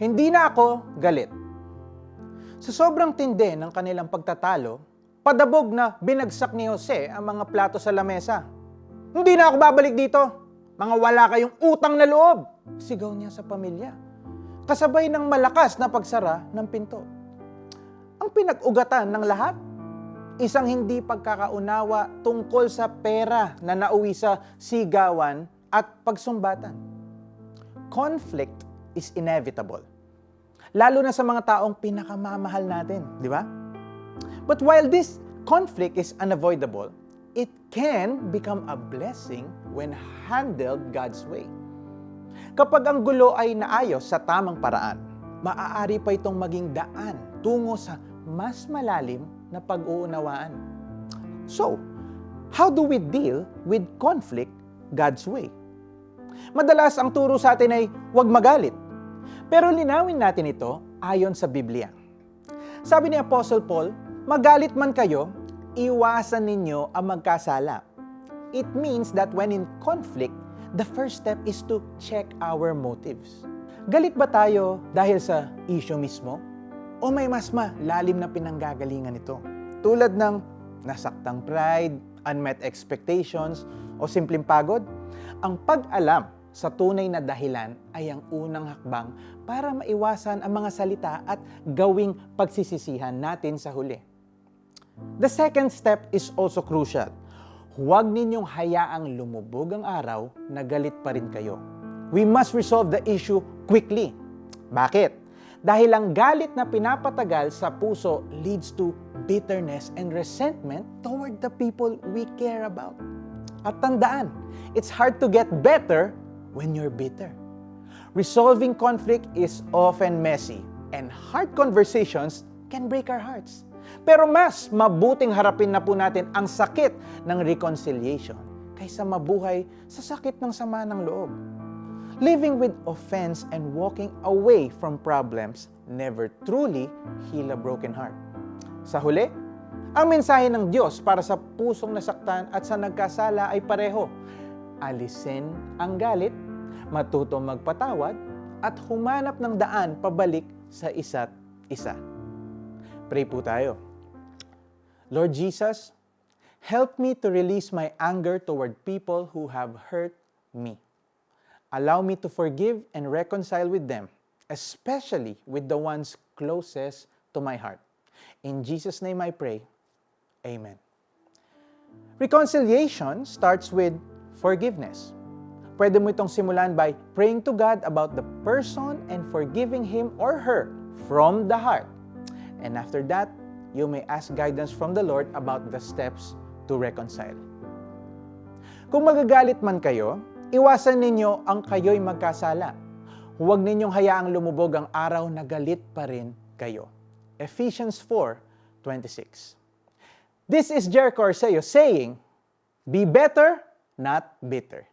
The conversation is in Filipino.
Hindi na ako galit. Sa sobrang tindi ng kanilang pagtatalo, padabog na binagsak ni Jose ang mga plato sa lamesa. Hindi na ako babalik dito. Mga wala kayong utang na loob. Sigaw niya sa pamilya. Kasabay ng malakas na pagsara ng pinto. Ang pinag-ugatan ng lahat, isang hindi pagkakaunawa tungkol sa pera na nauwi sa sigawan at pagsumbatan. Conflict is inevitable. Lalo na sa mga taong pinakamamahal natin, di ba? But while this conflict is unavoidable, it can become a blessing when handled God's way. Kapag ang gulo ay naayos sa tamang paraan, maaari pa itong maging daan tungo sa mas malalim na pag-uunawaan. So, how do we deal with conflict God's way? Madalas ang turo sa atin ay huwag magalit. Pero linawin natin ito ayon sa Biblia. Sabi ni Apostle Paul, magalit man kayo, iwasan ninyo ang magkasala. It means that when in conflict, the first step is to check our motives. Galit ba tayo dahil sa issue mismo? O may mas malalim na pinanggagalingan ito? Tulad ng nasaktang pride, unmet expectations, o simpleng pagod? Ang pag-alam sa tunay na dahilan ay ang unang hakbang para maiwasan ang mga salita at gawing pagsisisihan natin sa huli. The second step is also crucial. Huwag ninyong hayaang lumubog ang araw na galit pa rin kayo. We must resolve the issue quickly. Bakit? Dahil ang galit na pinapatagal sa puso leads to bitterness and resentment toward the people we care about. At tandaan, it's hard to get better when you're bitter. Resolving conflict is often messy, and hard conversations can break our hearts. Pero mas mabuting harapin na po natin ang sakit ng reconciliation kaysa mabuhay sa sakit ng sama ng loob. Living with offense and walking away from problems never truly heal a broken heart. Sa huli, ang mensahe ng Diyos para sa pusong nasaktan at sa nagkasala ay pareho. Alisin ang galit, matuto magpatawad, at humanap ng daan pabalik sa isa't isa. Pray po tayo. Lord Jesus, help me to release my anger toward people who have hurt me. Allow me to forgive and reconcile with them, especially with the ones closest to my heart. In Jesus' name I pray. Amen. Reconciliation starts with forgiveness. Pwede mo itong simulan by praying to God about the person and forgiving him or her from the heart. And after that, you may ask guidance from the Lord about the steps to reconcile. Kung magagalit man kayo, iwasan ninyo ang kayo'y magkasala. Huwag ninyong hayaang lumubog ang araw na galit pa rin kayo. Ephesians 4:26. This is Jericho Arceo saying, be better, not bitter.